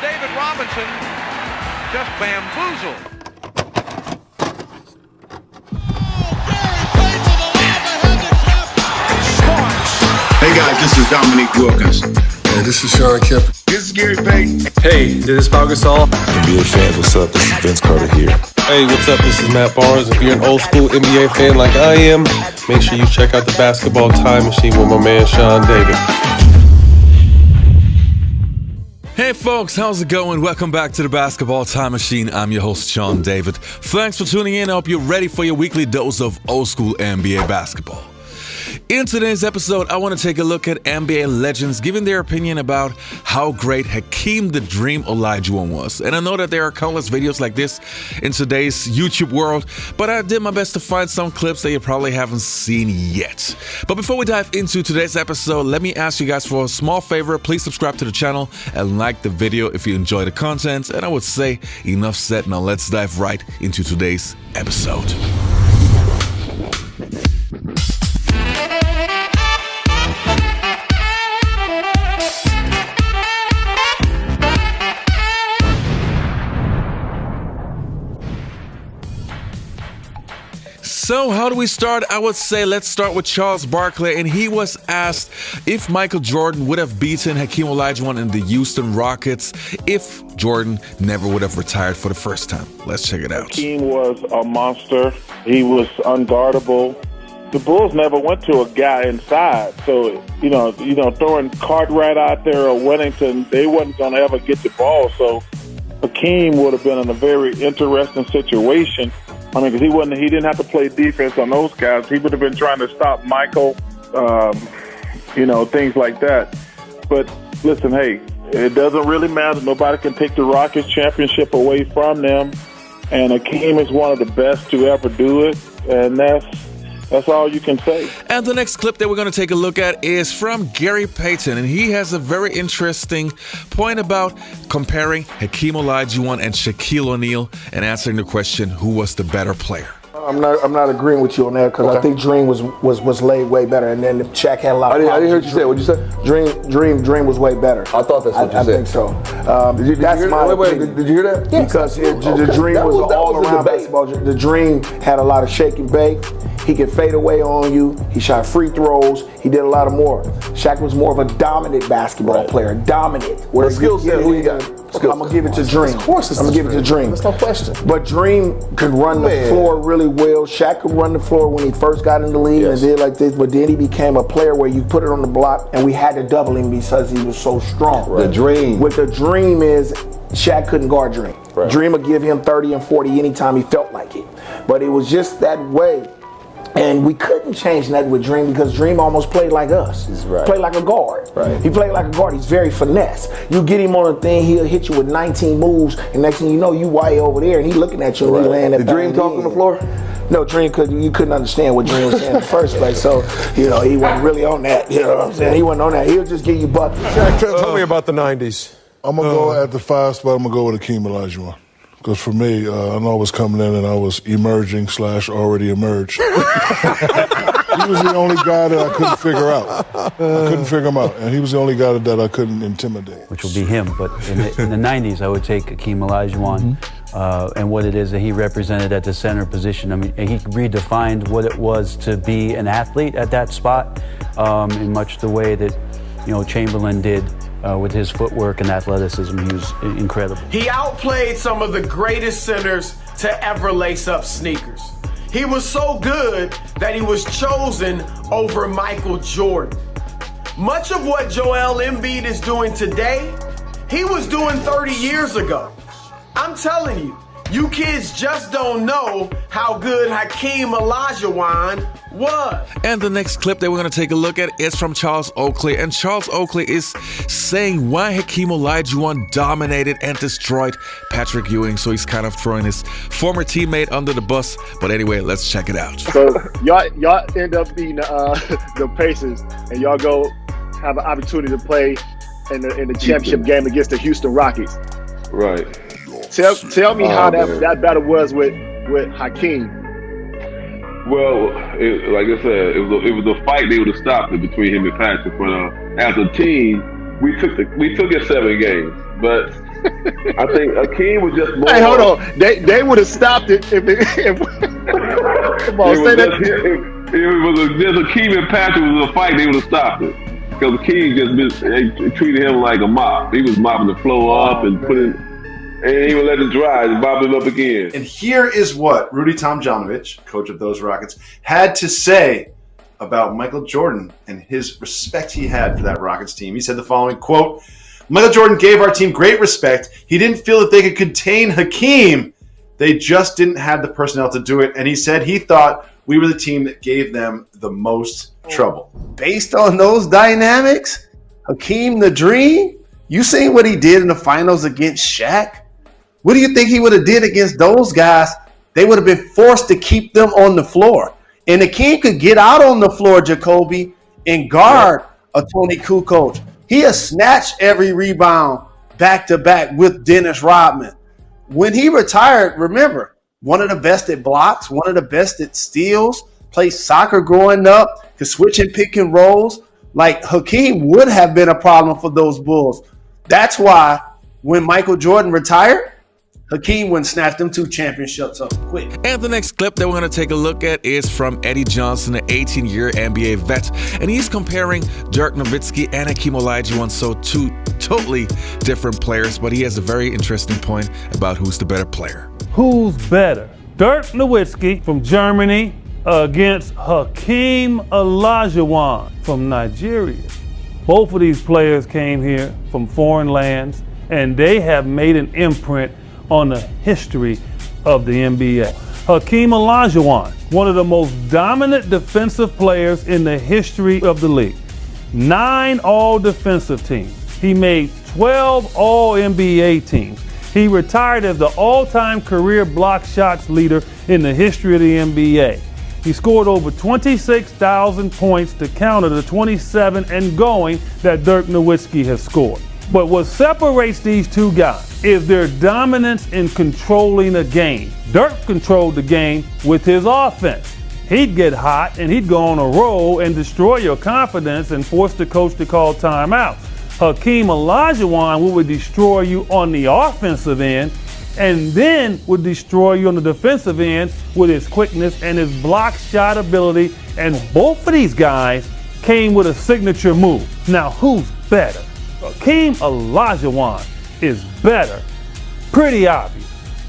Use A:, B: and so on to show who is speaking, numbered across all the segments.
A: David Robinson just bamboozled.
B: Hey guys, this is Dominique Wilkins.
C: Hey, this is Sean Kemp.
B: This is Gary Payton.
D: Hey, this is Pau Gasol.
E: NBA fans, what's up? This is Vince Carter here.
D: Hey, what's up? This is Matt Barnes. If you're an old school NBA fan like I am, make sure you check out the Basketball Time Machine with my man Sean David.
F: Hey folks, how's it going? Welcome back to the Basketball Time Machine. I'm your host, Sean David. Thanks for tuning in. I hope you're ready for your weekly dose of old school NBA basketball. In today's episode, I want to take a look at NBA legends giving their opinion about how great Hakeem the Dream Olajuwon was. And I know that there are countless videos like this in today's YouTube world, but I did my best to find some clips that you probably haven't seen yet. But before we dive into today's episode, let me ask you guys for a small favor. Please subscribe to the channel and like the video if you enjoy the content. And I would say enough said. Now let's dive right into today's episode. So how do we start? I would say let's start with Charles Barkley, and he was asked if Michael Jordan would have beaten Hakeem Olajuwon in the Houston Rockets if Jordan never would have retired for the first time. Let's check it out.
G: Hakeem was a monster. He was unguardable. The Bulls never went to a guy inside. So, throwing Cartwright out there or Whittington, they wasn't going to ever get the ball. So Hakeem would have been in a very interesting situation. I mean, because he didn't have to play defense on those guys. He would have been trying to stop Michael, things like that. But listen, hey, it doesn't really matter. Nobody can take the Rockets championship away from them. And Hakeem is one of the best to ever do it. And that's all you can say.
F: And the next clip that we're going to take a look at is from Gary Payton. And he has a very interesting point about comparing Hakeem Olajuwon and Shaquille O'Neal and answering the question, who was the better player?
C: I'm not agreeing with you on that because I think Dream was laid way better, and then Shaq had a lot of.
H: I didn't hear what you say. What'd you say?
C: Dream was way better.
H: I thought that's what you said.
C: I think so.
H: Did you hear that?
C: Yeah. Because the Dream was all around basketball. The Dream had a lot of shake and bake. He could fade away on you. He shot free throws. He did a lot of more. Shaq was more of a dominant basketball player. Dominant.
H: What skill set? Who you got?
C: I'm going to give it to Dream.
H: Of course
C: I'm going to give it to Dream.
H: That's no question.
C: But Dream could run the floor really well. Shaq could run the floor when he first got in the league and did like this. But then he became a player where you put it on the block and we had to double him because he was so strong.
H: Right. The Dream.
C: What the Dream is, Shaq couldn't guard Dream.
H: Right.
C: Dream would give him 30 and 40 anytime he felt like it. But it was just that way. And we couldn't change that with Dream because Dream almost played like us.
H: Right.
C: Played like a guard.
H: Right.
C: He played like a guard. He's very finesse. You get him on a thing, he'll hit you with 19 moves, and next thing you know, you way over there, and he looking at you and he laying that.
H: Did Dream talk on the floor?
C: No, Dream you couldn't understand what Dream was saying in the first place. So, he wasn't really on that. You know what I'm saying? He wasn't on that. He'll just give you buckets.
D: Tell me about the 90s.
I: I'm going to go at the 5 spot. I'm going to go with Hakeem Olajuwon. Because for me, I know I was coming in and I was emerging / already emerged. He was the only guy that I couldn't figure out. I couldn't figure him out. And he was the only guy that I couldn't intimidate.
J: Which will be him. But in the 90s, I would take Hakeem Olajuwon and what it is that he represented at the center position. I mean, he redefined what it was to be an athlete at that spot in much the way that, Chamberlain did. With his footwork and athleticism, he was incredible.
K: He outplayed some of the greatest centers to ever lace up sneakers. He was so good that he was chosen over Michael Jordan. Much of what Joel Embiid is doing today, he was doing 30 years ago. I'm telling you, you kids just don't know how good Hakeem Olajuwon was.
F: And the next clip that we're going to take a look at is from Charles Oakley. And Charles Oakley is saying why Hakeem Olajuwon dominated and destroyed Patrick Ewing. So he's kind of throwing his former teammate under the bus. But anyway, let's check it out.
L: So y'all end up being the Pacers, and y'all go have an opportunity to play in the championship game against the Houston Rockets.
H: Right.
L: Tell me how that battle was with Hakeem.
H: Well, like I said, it was a fight. They would have stopped it between him and Patrick. But as a team, we took it 7 games, but I think Hakeem was just more.
L: Hey, hold on. They would have stopped it if come on, say that.
H: If it was just Hakeem and Patrick was a fight, they would have stopped it. Because Hakeem they treated him like a mop. He was mopping the floor up and and he would let it dry and mop it up again.
M: And here is what Rudy Tomjanovich, coach of those Rockets, had to say about Michael Jordan and his respect he had for that Rockets team. He said the following, quote, Michael Jordan gave our team great respect. He didn't feel that they could contain Hakeem. They just didn't have the personnel to do it. And he said he thought we were the team that gave them the most trouble.
N: Based on those dynamics, Hakeem the Dream, you seen what he did in the finals against Shaq? What do you think he would have did against those guys? They would have been forced to keep them on the floor. And Hakeem could get out on the floor, Jacoby, and guard a Tony Kukoc. He has snatched every rebound back-to-back with Dennis Rodman. When he retired, remember, one of the best at blocks, one of the best at steals, played soccer growing up, could switch and pick and rolls. Like, Hakeem would have been a problem for those Bulls. That's why when Michael Jordan retired, Hakeem wouldn't snatch them 2 championships up quick.
F: And the next clip that we're going to take a look at is from Eddie Johnson, an 18-year NBA vet. And he's comparing Dirk Nowitzki and Hakeem Olajuwon, so 2 totally different players. But he has a very interesting point about who's the better player.
O: Who's better? Dirk Nowitzki from Germany against Hakeem Olajuwon from Nigeria. Both of these players came here from foreign lands, and they have made an imprint on the history of the NBA. Hakeem Olajuwon, one of the most dominant defensive players in the history of the league. 9 all-defensive teams. He made 12 all-NBA teams. He retired as the all-time career block shots leader in the history of the NBA. He scored over 26,000 points to counter the 27 and going that Dirk Nowitzki has scored. But what separates these 2 guys is their dominance in controlling a game. Dirk controlled the game with his offense. He'd get hot and he'd go on a roll and destroy your confidence and force the coach to call timeouts. Hakeem Olajuwon would destroy you on the offensive end and then would destroy you on the defensive end with his quickness and his block shot ability. And both of these guys came with a signature move. Now, who's better? Hakeem Olajuwon is better. Pretty obvious.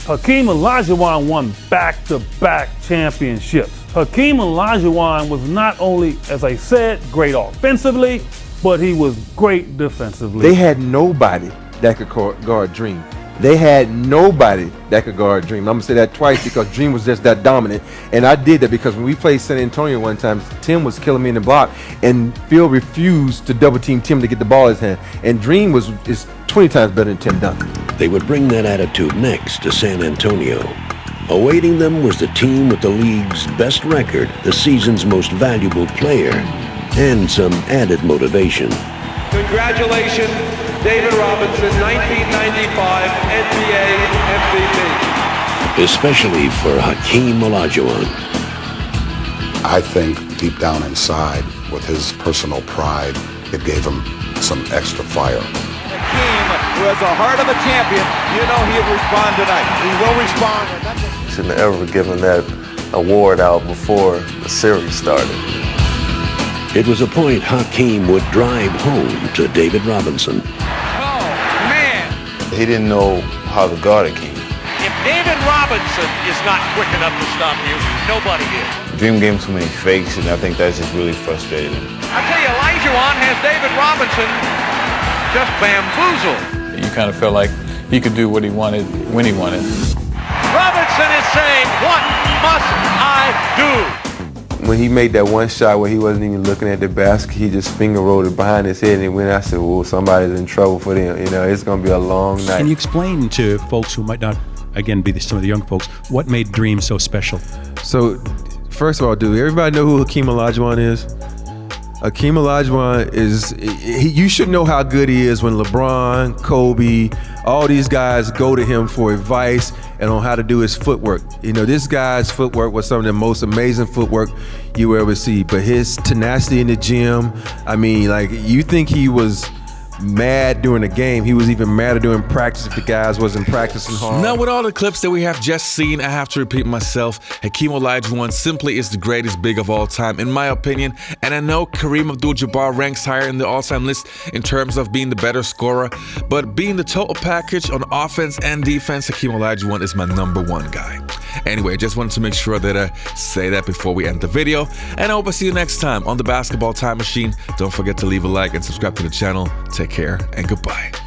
O: Hakeem Olajuwon won back-to-back championships. Hakeem Olajuwon was not only, as I said, great offensively, but he was great defensively.
P: They had nobody that could guard Dream. They had nobody that could guard Dream. I'm going to say that twice because Dream was just that dominant. And I did that because when we played San Antonio one time, Tim was killing me in the block, and Phil refused to double-team Tim to get the ball in his hand. And Dream is 20 times better than Tim Duncan.
Q: They would bring that attitude next to San Antonio. Awaiting them was the team with the league's best record, the season's most valuable player, and some added motivation.
A: Congratulations, David Robinson, 1995 NBA MVP.
Q: Especially for Hakeem Olajuwon.
R: I think deep down inside, with his personal pride, it gave him some extra fire.
A: Hakeem, who has the heart of a champion, you know he'll respond tonight. He will respond.
S: Shouldn't have ever given that award out before the series started.
Q: It was a point Hakeem would drive home to David Robinson.
A: Oh, man.
S: He didn't know how to guard Hakeem.
A: If David Robinson is not quick enough to stop you, nobody is.
S: Dream gave him too many fakes, and I think that's just really frustrating.
A: I tell you, Olajuwon has David Robinson just bamboozled.
T: You kind of felt like he could do what he wanted when he wanted.
A: Robinson is saying, what must I do?
P: When he made that one shot where he wasn't even looking at the basket, he just finger rolled it behind his head and he went. I said, well, somebody's in trouble for them. You know, it's going to be a long night.
U: Can you explain to folks who might not, again, be some of the young folks, what made Dream so special?
P: So, first of all, do everybody know who Hakeem Olajuwon is? Hakeem Olajuwon is, you should know how good he is when LeBron, Kobe, all these guys go to him for advice and on how to do his footwork. You know, this guy's footwork was some of the most amazing footwork you ever see. But his tenacity in the gym, I mean, like, you think he was mad during the game. He was even madder during practice if the guys wasn't practicing hard.
F: Now, with all the clips that we have just seen, I have to repeat myself. Hakeem Olajuwon simply is the greatest big of all time, in my opinion. And I know Kareem Abdul-Jabbar ranks higher in the all-time list in terms of being the better scorer, but being the total package on offense and defense, Hakeem Olajuwon is my #1 guy. Anyway, I just wanted to make sure that I say that before we end the video. And I hope I see you next time on the Basketball Time Machine. Don't forget to leave a like and subscribe to the channel. Take care and goodbye.